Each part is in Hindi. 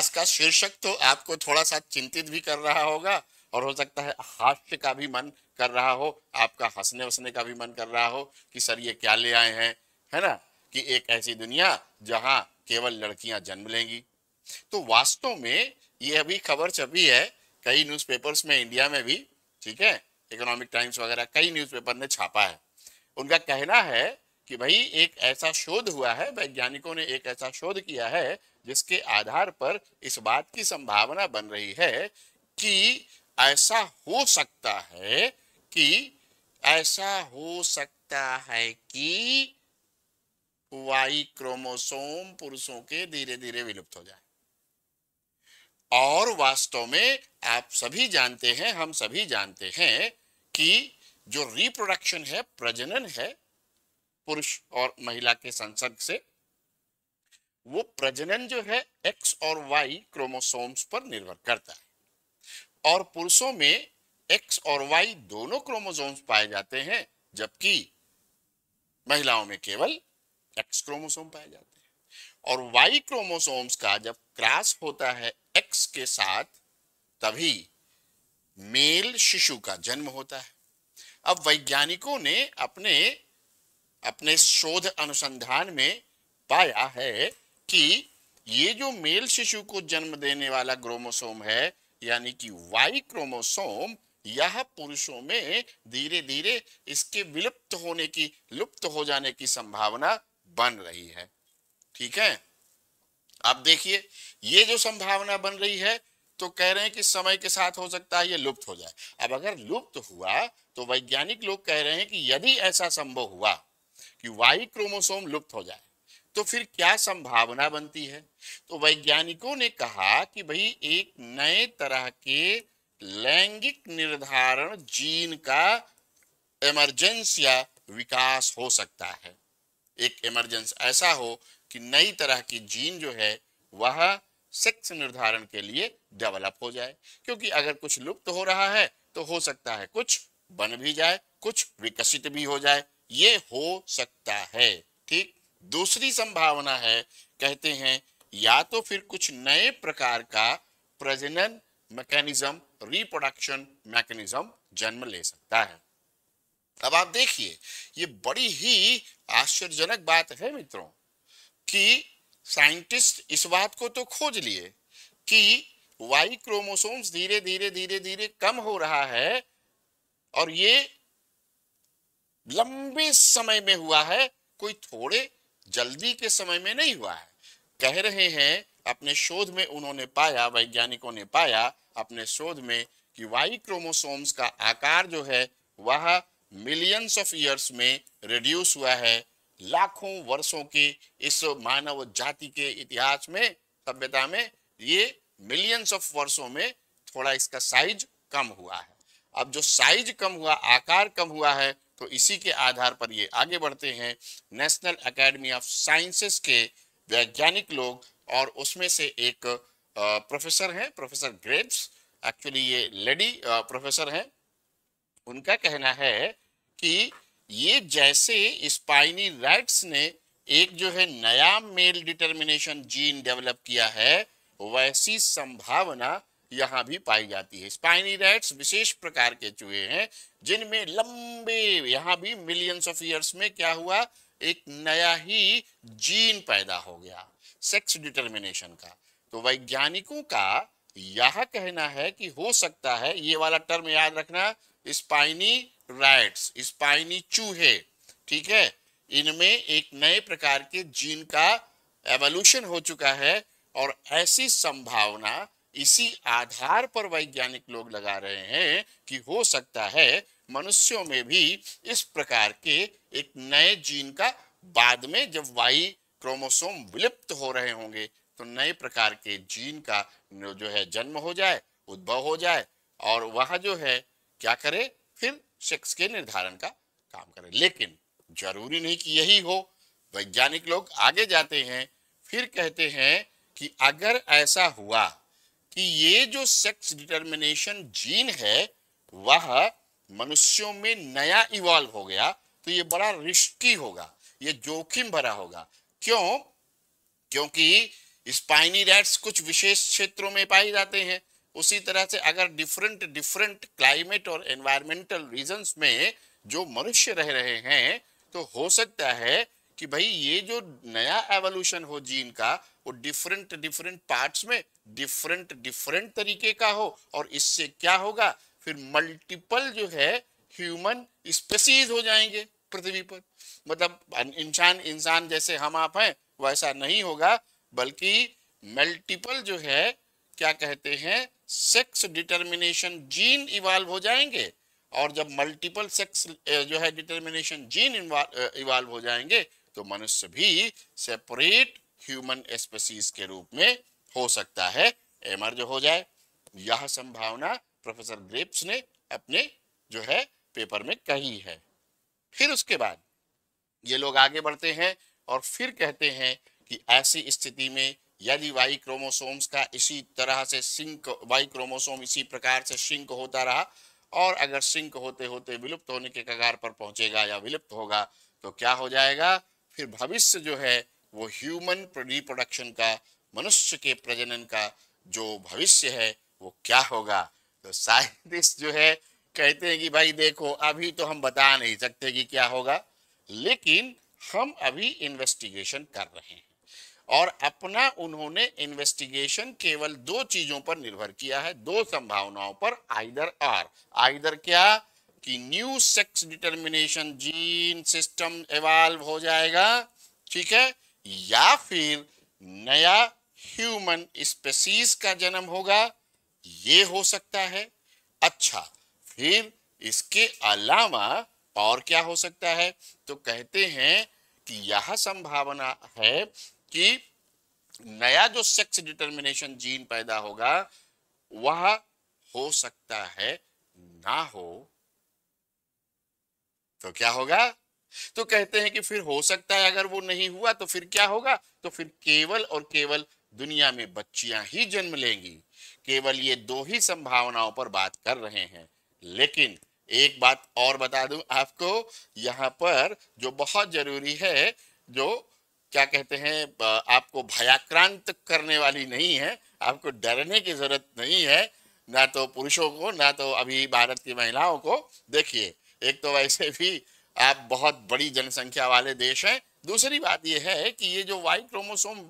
आज का शीर्षक तो आपको थोड़ा सा चिंतित भी कर रहा होगा और हो सकता है हास्य का भी मन कर रहा हो, आपका हंसने वसने का भी मन कर रहा हो कि सर ये क्या ले आए हैं, है ना, कि एक ऐसी दुनिया जहां केवल लड़कियां जन्म लेंगी। तो वास्तव में ये अभी खबर छपी है कई न्यूज़पेपर्स में, इंडिया में भी, ठीक है, इकोनॉमिक टाइम्स वगैरह कई न्यूज़पेपर ने छापा है। उनका कहना है कि भाई एक ऐसा शोध हुआ है, वैज्ञानिकों ने एक ऐसा शोध किया है जिसके आधार पर इस बात की संभावना बन रही है कि ऐसा हो सकता है कि ऐसा हो सकता है कि वाई क्रोमोसोम पुरुषों के धीरे धीरे विलुप्त हो जाए। और वास्तव में आप सभी जानते हैं, हम सभी जानते हैं कि जो रिप्रोडक्शन है, प्रजनन है पुरुष और महिला के संसर्ग से, वो प्रजनन जो है एक्स और वाई क्रोमोसोम्स पर निर्भर करता है। और पुरुषों में एक्स और वाई दोनों क्रोमोसोम्स पाए जाते हैं, जबकि महिलाओं में केवल एक्स क्रोमोसोम पाए जाते हैं। और वाई क्रोमोसोम्स का जब क्रॉस होता है एक्स के साथ, तभी मेल शिशु का जन्म होता है। अब वैज्ञानिकों ने अपने अपने शोध अनुसंधान में पाया है कि ये जो मेल शिशु को जन्म देने वाला क्रोमोसोम है, यानी कि वाई क्रोमोसोम, यह पुरुषों में धीरे धीरे इसके लुप्त हो जाने की संभावना बन रही है। ठीक है, अब देखिए ये जो संभावना बन रही है, तो कह रहे हैं कि समय के साथ हो सकता है ये लुप्त हो जाए। अब अगर लुप्त हुआ तो वैज्ञानिक लोग कह रहे हैं कि यदि ऐसा संभव हुआ कि वाई क्रोमोसोम लुप्त हो जाए, तो फिर क्या संभावना बनती है। तो वैज्ञानिकों ने कहा कि भाई एक नए तरह के लैंगिक निर्धारण जीन का इमरजेंस या विकास हो सकता है। एक इमरजेंस ऐसा हो कि नई तरह की जीन जो है वह सेक्स निर्धारण के लिए डेवलप हो जाए, क्योंकि अगर कुछ लुप्त हो रहा है तो हो सकता है कुछ बन भी जाए, कुछ विकसित भी हो जाए, ये हो सकता है। ठीक, दूसरी संभावना है, कहते हैं या तो फिर कुछ नए प्रकार का प्रजनन मैकेनिज्म, रिप्रोडक्शन मैकेनिज्म जन्म ले सकता है। अब आप देखिए ये बड़ी ही आश्चर्यजनक बात है मित्रों कि साइंटिस्ट इस बात को तो खोज लिए कि वाई क्रोमोसोम्स धीरे धीरे कम हो रहा है, और ये लंबे समय में हुआ है, कोई थोड़े जल्दी के समय में नहीं हुआ है। कह रहे हैं अपने शोध में उन्होंने पाया, वैज्ञानिकों ने पाया अपने शोध में कि वाई क्रोमोसोम्स का आकार जो है वह मिलियंस ऑफ ईयर्स में रिड्यूस हुआ है। लाखों वर्षों के इस मानव जाति के इतिहास में, सभ्यता में, ये मिलियंस ऑफ वर्षों में थोड़ा इसका साइज कम हुआ है। अब जो साइज कम हुआ, आकार कम हुआ है, तो इसी के आधार पर ये आगे बढ़ते हैं नेशनल एकेडमी ऑफ साइंसेस के वैज्ञानिक लोग, और उसमें से एक प्रोफेसर हैं, प्रोफेसर ग्रेव्स, एक्चुअली ये लेडी प्रोफेसर हैं। उनका कहना है कि ये जैसे स्पाइनी रैट्स ने एक जो है नया मेल डिटर्मिनेशन जीन डेवलप किया है, वैसी संभावना यहाँ भी पाई जाती है। स्पाइनी रैट्स विशेष प्रकार के चूहे हैं जिनमें लंबे, यहाँ भी मिलियंस ऑफ ईयर्स में क्या हुआ, एक नया ही जीन पैदा हो गया सेक्स डिटर्मिनेशन का। तो वैज्ञानिकों का यह कहना है कि हो सकता है, ये वाला टर्म याद रखना, स्पाइनी रैट्स, स्पाइनी चूहे, ठीक है, इनमें एक नए प्रकार के जीन का एवोल्यूशन हो चुका है, और ऐसी संभावना इसी आधार पर वैज्ञानिक लोग लगा रहे हैं कि हो सकता है मनुष्यों में भी इस प्रकार के एक नए जीन का, बाद में जब वाई क्रोमोसोम विलुप्त हो रहे होंगे, तो नए प्रकार के जीन का जो है जन्म हो जाए, उद्भव हो जाए, और वह जो है क्या करे, फिर सेक्स के निर्धारण का काम करे। लेकिन जरूरी नहीं कि यही हो। वैज्ञानिक लोग आगे जाते हैं, फिर कहते हैं कि अगर ऐसा हुआ कि ये जो सेक्स डिटर्मिनेशन जीन है वह मनुष्यों में नया इवॉल्व हो गया, तो ये बड़ा रिस्की होगा, ये जोखिम भरा होगा। क्यों? क्योंकि स्पाइनी रैट्स कुछ विशेष क्षेत्रों में पाए जाते हैं। उसी तरह से अगर डिफरेंट डिफरेंट क्लाइमेट और एनवायरमेंटल रीजन्स में जो मनुष्य रह रहे हैं, तो हो सकता है कि भाई ये जो नया एवोल्यूशन हो जीन का, वो डिफरेंट डिफरेंट पार्ट्स में डिफरेंट डिफरेंट तरीके का हो, और इससे क्या होगा, फिर मल्टीपल जो है ह्यूमन स्पेसीज हो जाएंगे पृथ्वी पर। मतलब इंसान इंसान जैसे हम आप हैं वैसा नहीं होगा, बल्कि मल्टीपल जो है क्या कहते हैं सेक्स डिटर्मिनेशन जीन इवॉल्व हो जाएंगे। और जब मल्टीपल सेक्स जो है डिटर्मिनेशन जीन इवॉल्व हो जाएंगे, तो मनुष्य भी सेपरेट ह्यूमन स्पीसीज के रूप में हो सकता है, एमर्ज हो जाए। यह संभावना प्रोफेसर ग्रेप्स ने अपने जो है पेपर में कही है। फिर उसके बाद ये लोग आगे बढ़ते हैं और फिर कहते हैं कि ऐसी स्थिति में यदि वाई क्रोमोसोम्स का इसी तरह से सिंक, वाई क्रोमोसोम इसी प्रकार से सिंक होता रहा, और अगर सिंक होते होते विलुप्त होने के कगार पर पहुंचेगा या विलुप्त होगा, तो क्या हो जाएगा, फिर भविष्य जो है वो ह्यूमन रिप्रोडक्शन का, मनुष्य के प्रजनन का जो भविष्य है वो क्या होगा। तो साइंटिस्ट जो है कहते हैं कि भाई देखो अभी तो हम बता नहीं सकते कि क्या होगा, लेकिन हम अभी इन्वेस्टिगेशन कर रहे हैं। और अपना उन्होंने इन्वेस्टिगेशन केवल दो चीजों पर निर्भर किया है, दो संभावनाओं पर, आइदर और। आइदर क्या कि new sex determination gene system evolve हो जाएगा, ठीक है, या फिर नया ह्यूमन स्पीसीज का जन्म होगा, ये हो सकता है। अच्छा, फिर इसके अलावा और क्या हो सकता है, तो कहते हैं कि यह संभावना है कि नया जो सेक्स डिटर्मिनेशन जीन पैदा होगा वह हो सकता है ना हो। तो क्या होगा, तो कहते हैं कि फिर हो सकता है अगर वो नहीं हुआ तो फिर क्या होगा, तो फिर केवल और केवल दुनिया में बच्चियां ही जन्म लेंगी। केवल ये दो ही संभावनाओं पर बात कर रहे हैं। लेकिन एक बात और बता दूं आपको, यहाँ पर जो बहुत जरूरी है, जो क्या कहते हैं आपको भयाक्रांत करने वाली नहीं है, आपको डरने की जरूरत नहीं है, ना तो पुरुषों को ना तो अभी भारत की महिलाओं को। देखिए, एक तो वैसे भी आप बहुत बड़ी जनसंख्या वाले देश हैं, दूसरी बात यह है कि ये जो वाई क्रोमोसोम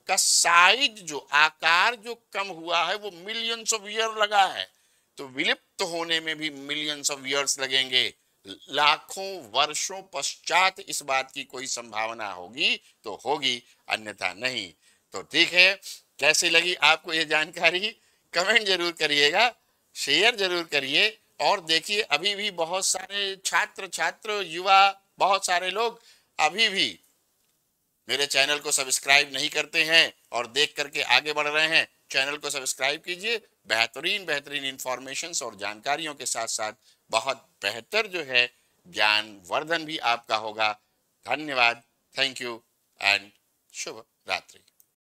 का साइज, जो आकार जो कम हुआ है, वो मिलियंस ऑफ ईयर लगा है, तो विलुप्त होने में भी मिलियंस ऑफ ईयर्स लगेंगे। लाखों वर्षों पश्चात इस बात की कोई संभावना होगी तो होगी, अन्यथा नहीं। तो ठीक है, कैसी लगी आपको ये जानकारी, कमेंट जरूर करिएगा, शेयर जरूर करिए। और देखिए, अभी भी बहुत सारे छात्र युवा, बहुत सारे लोग अभी भी मेरे चैनल को सब्सक्राइब नहीं करते हैं और देख करके आगे बढ़ रहे हैं। चैनल को सब्सक्राइब कीजिए, बेहतरीन बेहतरीन इंफॉर्मेशंस और जानकारियों के साथ साथ बहुत बेहतर जो है ज्ञानवर्धन भी आपका होगा। धन्यवाद, थैंक यू एंड शुभ रात्रि।